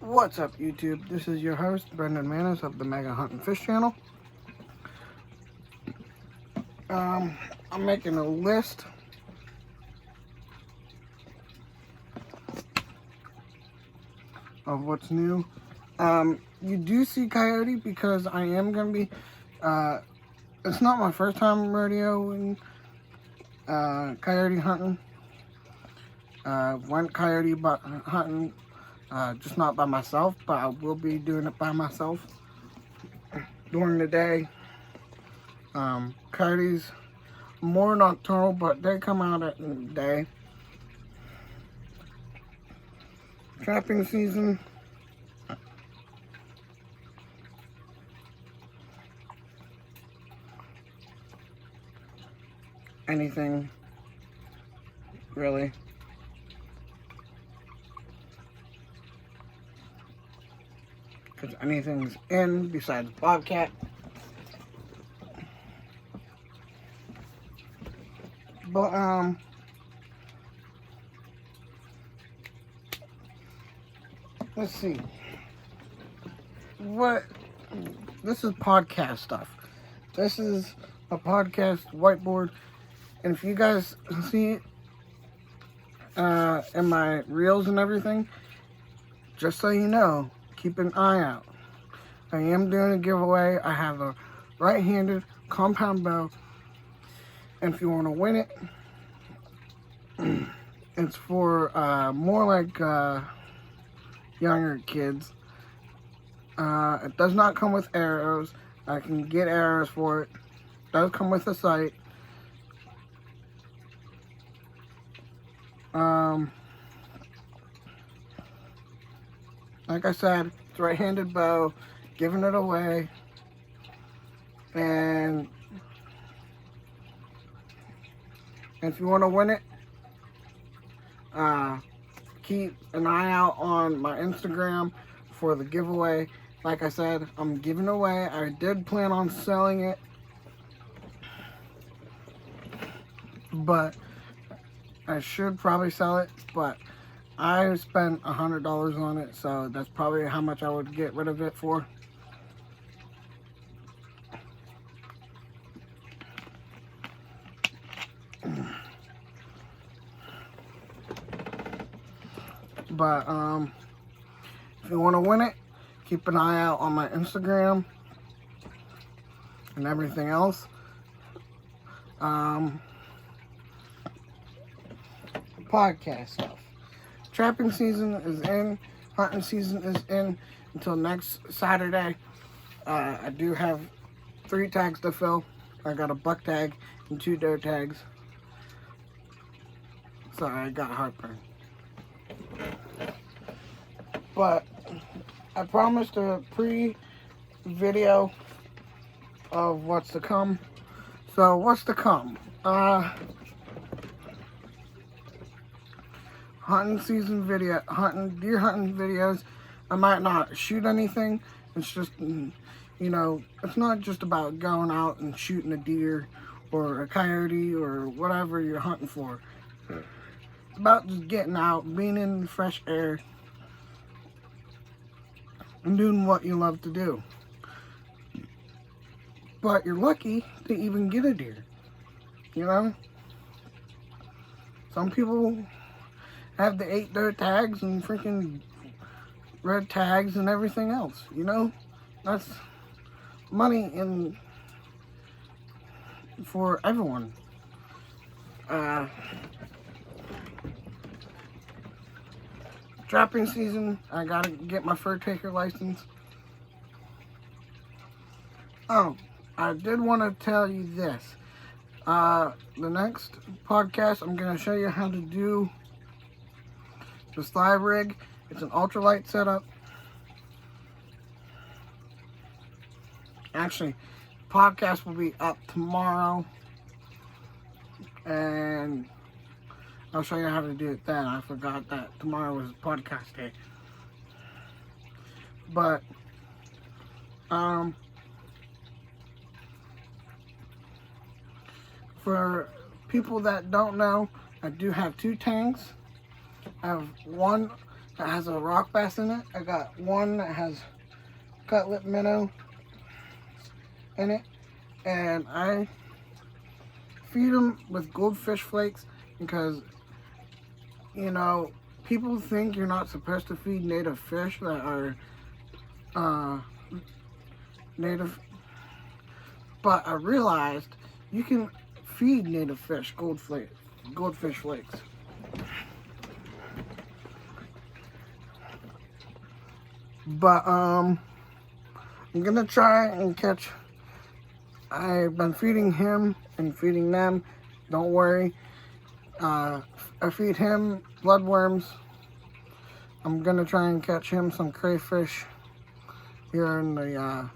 What's up, YouTube? This is your host, Brendan Manis of the Mega Hunt and Fish channel. I'm making a list of what's new. You do see Coyote because I am going to be, it's not my first time rodeoing, coyote hunting. Went coyote hunting, just not by myself, but I will be doing it by myself during the day. Coyotes more nocturnal, but they come out at the day. Trapping season. Anything, really. Because anything's in besides bobcat. But, let's see. This is podcast stuff. This is a podcast whiteboard. And if you guys see it in my reels and everything, just so you know, keep an eye out. I am doing a giveaway. I have a right-handed compound bow. And if you want to win it, it's for more like younger kids. It does not come with arrows. I can get arrows for it. It does come with a sight. Like I said, it's right-handed bow, giving it away. And if you want to win it, keep an eye out on my Instagram for the giveaway. Like I said, I'm giving away. I did plan on selling it, but I should probably sell it. But I spent $100 on it, so that's probably how much I would get rid of it for. But if you want to win it, keep an eye out on my Instagram and everything else. Podcast stuff. Trapping season is in. Hunting season is in until next Saturday. I do have 3 tags to fill. I got a buck tag and 2 doe tags. Sorry, I got heartburn. But I promised a pre-video of what's to come. So what's to come? Hunting season video, deer hunting videos. I might not shoot anything. It's just, you know, it's not just about going out and shooting a deer or a coyote or whatever you're hunting for. It's about just getting out, being in fresh air, and doing what you love to do. But you're lucky to even get a deer, you know? Some people have the 8 doe tags and freaking red tags and everything else, you know? That's money in for everyone. Trapping season, I gotta get my fur taker license. Oh, I did want to tell you this. The next podcast, I'm gonna show you how to do the slide rig. It's an ultralight setup. Actually, the podcast will be up tomorrow, and I'll show you how to do it then. I forgot that tomorrow was podcast day. But, for people that don't know, I do have 2 tanks. I have one that has a rock bass in it. I got one that has cutlet minnow in it, and I feed them with goldfish flakes because, you know, people think you're not supposed to feed native fish that are native, but I realized you can feed native fish goldfish flakes. But I'm gonna try and catch. I've been feeding him and feeding them. Don't worry. I feed him bloodworms. I'm gonna try and catch him some crayfish here in the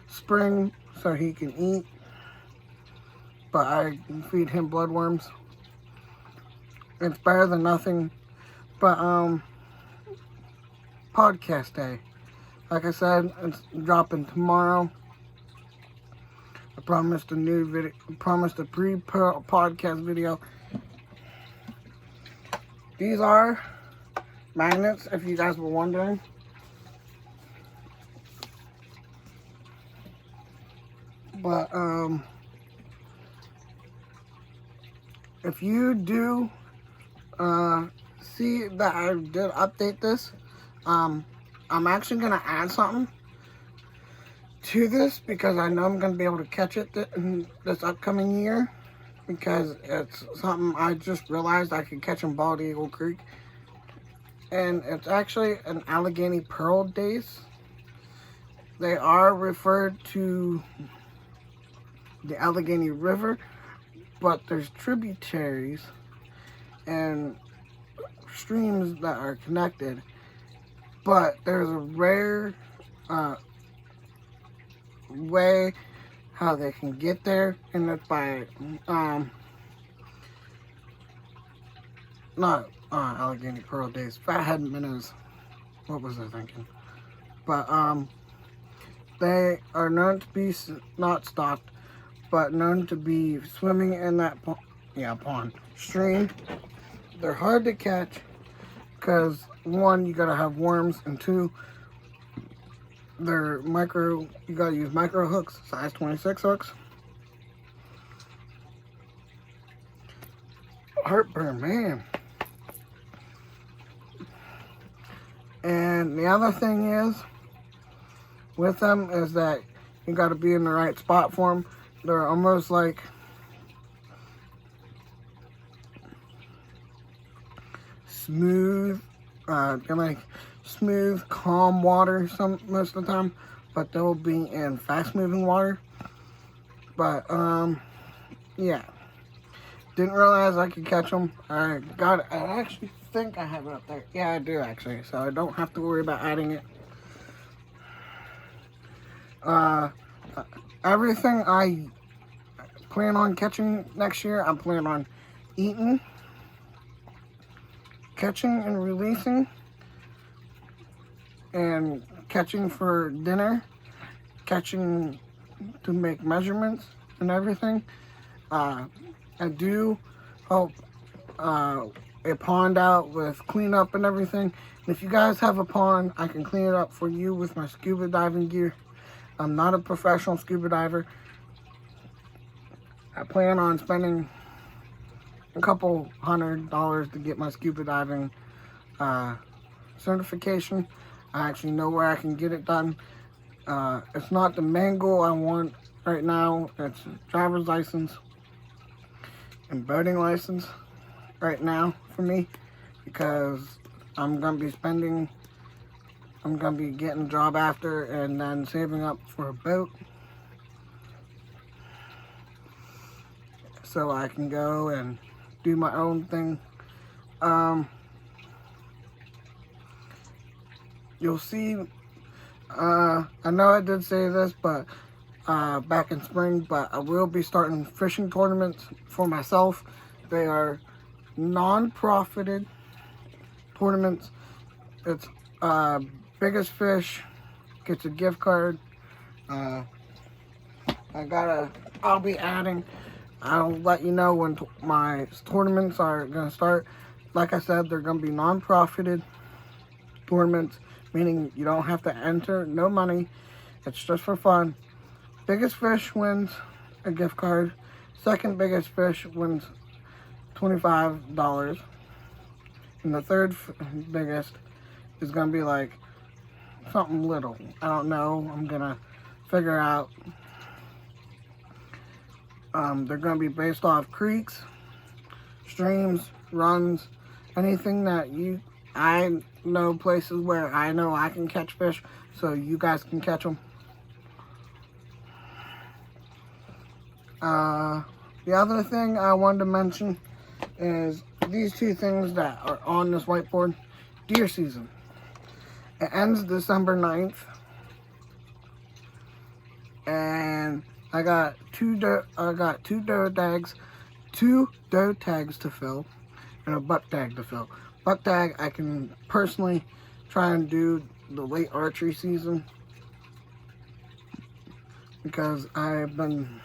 spring so he can eat. But I feed him bloodworms. It's better than nothing. But podcast day. Like I said, it's dropping tomorrow. I promised a new video. Promised a pre-podcast video. These are magnets, if you guys were wondering. But if you do see that I did update this, I'm actually gonna add something to this because I know I'm gonna be able to catch it this upcoming year, because it's something I just realized I could catch in Bald Eagle Creek, and it's actually an Allegheny pearl dace. They are referred to the Allegheny River, but there's tributaries and streams that are connected, but there's a rare way how they can get there, and it's by not Allegheny pearl dace, fathead minnows. What was I thinking? But they are known to be not stocked, but known to be swimming in that pond, stream. They're hard to catch because, one, you gotta have worms, and two, they're micro. You gotta use micro hooks, size 26 hooks. Heartburn, man. And the other thing is with them is that you gotta be in the right spot for them. They're almost like smooth, they're like smooth, calm water most of the time, but they'll be in fast-moving water. But yeah, didn't realize I could catch them. I actually think I have it up there. Yeah, I do actually, so I don't have to worry about adding it. Everything I plan on catching next year, I'm planning on eating, catching and releasing, and catching for dinner, catching to make measurements and everything. I do help a pond out with cleanup and everything. And if you guys have a pond, I can clean it up for you with my scuba diving gear. I'm not a professional scuba diver. I plan on spending a couple $100 to get my scuba diving certification. I actually know where I can get it done. It's not the main goal I want right now. It's driver's license and boating license right now for me, because I'm gonna be getting a job after, and then saving up for a boat so I can go and do my own thing. You'll see, I know I did say this, but back in spring, but I will be starting fishing tournaments for myself. They are non-profited tournaments. It's biggest fish gets a gift card. I'll be adding. I'll let you know when my tournaments are gonna start. Like I said, they're gonna be non-profited. tournaments, meaning you don't have to enter, no money. It's just for fun. Biggest fish wins a gift card. Second biggest fish wins $25. And the third biggest is going to be like something little. I don't know. I'm going to figure out. They're going to be based off creeks, streams, runs, anything that I know places where I know I can catch fish, so you guys can catch them. The other thing I wanted to mention is these two things that are on this whiteboard. Deer season. It ends December 9th. And I got two doe tags to fill, and a buck tag to fill. Buck tag I can personally try and do the late archery season, because I've been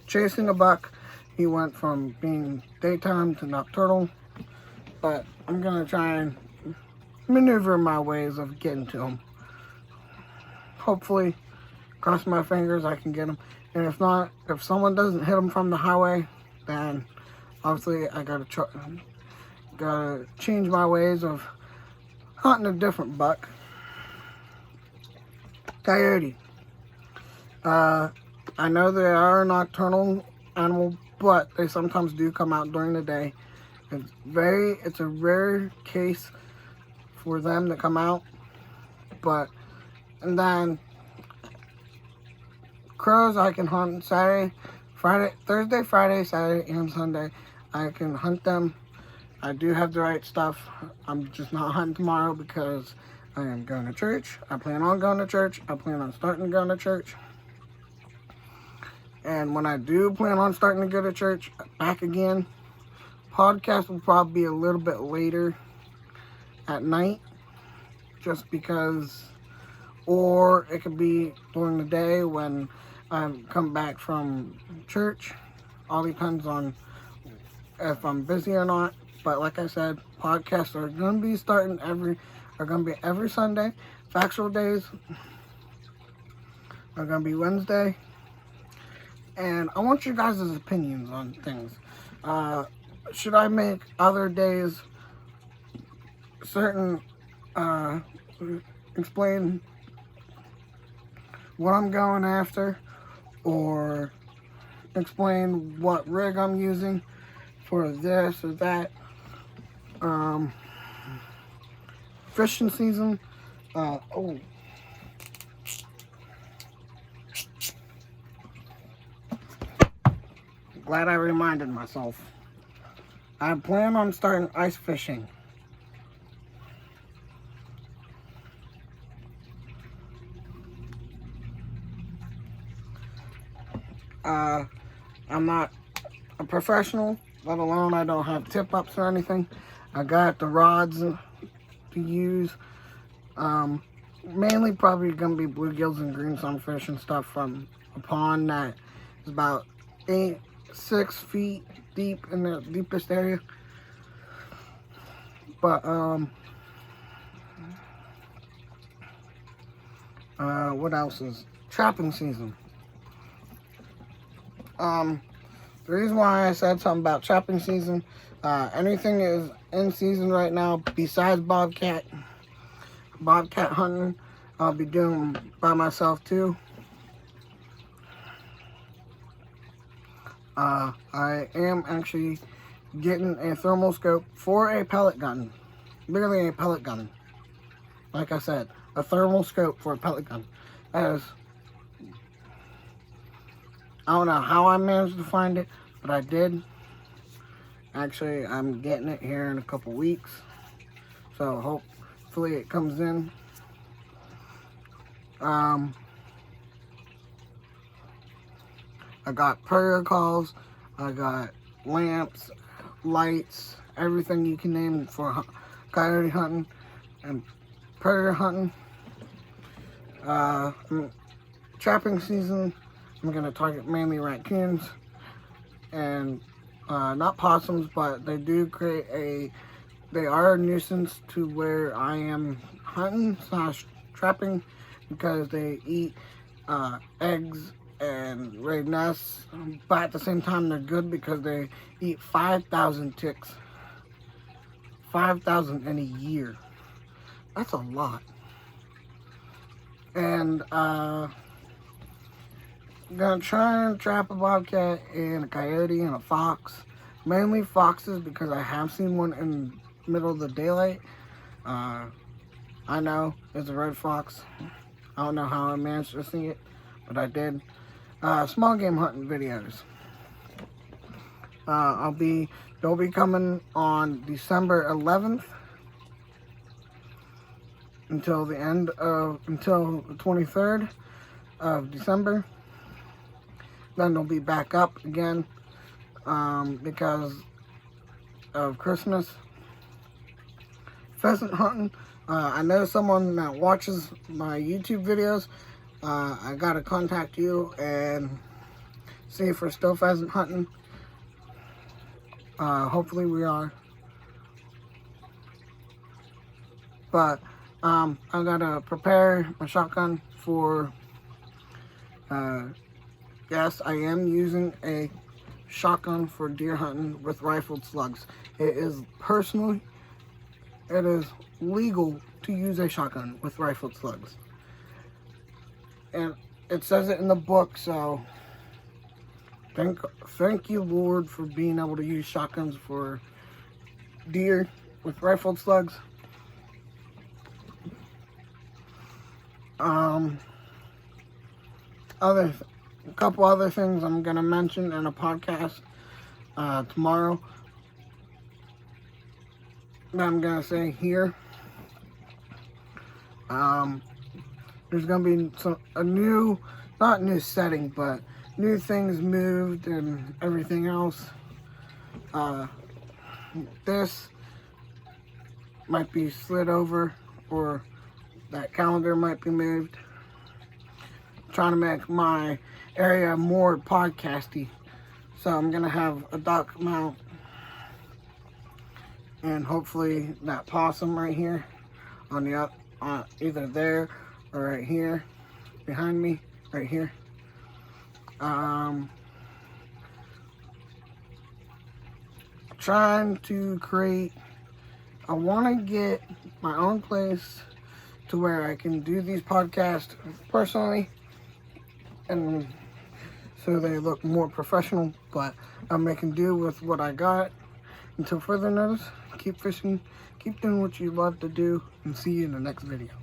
chasing a buck. He went from being daytime to nocturnal, but I'm gonna try and maneuver my ways of getting to him. Hopefully, cross my fingers, I can get him. And if not, if someone doesn't hit him from the highway, then obviously I gotta change my ways of hunting a different buck. Coyote. I know they are a nocturnal animal, but they sometimes do come out during the day. It's a rare case for them to come out. And then crows I can hunt Thursday, Friday, Saturday, and Sunday. I can hunt them. I do have the right stuff. I'm just not hunting tomorrow because I am going to church. I plan on going to church. I plan on starting to go to church. And when I do plan on starting to go to church back again, podcast will probably be a little bit later at night, just because, or it could be during the day when I come back from church. All depends on if I'm busy or not. But like I said, podcasts are going to be every Sunday. Factual days are going to be Wednesday. And I want your guys' opinions on things. Should I make other days explain what I'm going after, or explain what rig I'm using for this or that? Fishing season. Glad I reminded myself. I plan on starting ice fishing. I'm not a professional, let alone I don't have tip-ups or anything. I got the rods to use. Mainly probably going to be bluegills and green sunfish and stuff from a pond that is about 6 feet deep in the deepest area. But what else is trapping season? The reason why I said something about trapping season, anything is in season right now besides bobcat hunting. I'll be doing by myself too. I am actually getting a thermal scope for a pellet gun. Literally a pellet gun. Like I said, a thermal scope for a pellet gun. I don't know how I managed to find it, but I did. Actually, I'm getting it here in a couple weeks. So hopefully it comes in. I got prayer calls, I got lamps, lights, everything you can name for coyote hunting and predator hunting. Trapping season, I'm going to target mainly raccoons and not possums, but they do create a they are a nuisance to where I am hunting / trapping, because they eat eggs and lay nests, but at the same time they're good because they eat 5,000 ticks. 5,000 in a year. That's a lot. And I'm gonna try and trap a bobcat and a coyote and a fox. Mainly foxes, because I have seen one in the middle of the daylight. I know it's a red fox. I don't know how I managed to see it, but I did. Small game hunting videos. They'll be coming on December 11th until the 23rd of December. Then they'll be back up again because of Christmas. Pheasant hunting. I know someone that watches my YouTube videos. I gotta contact you and see if we're still pheasant hunting. Hopefully we are. But I gotta prepare my shotgun for. Yes, I am using a shotgun for deer hunting with rifled slugs. It is legal to use a shotgun with rifled slugs. And it says it in the book, so thank you, Lord, for being able to use shotguns for deer with rifled slugs. A couple other things I'm gonna mention in a podcast tomorrow that I'm gonna say here. There's gonna be not new setting, but new things moved and everything else. This might be slid over, or that calendar might be moved. I'm trying to make my area more podcasty, so I'm gonna have a duck mount, and hopefully that possum right here on either there or right here behind me, right here. Trying to create. I want to get my own place to where I can do these podcasts personally, and so they look more professional, but I'm making do with what I got. Until further notice, keep fishing, keep doing what you love to do, and see you in the next video.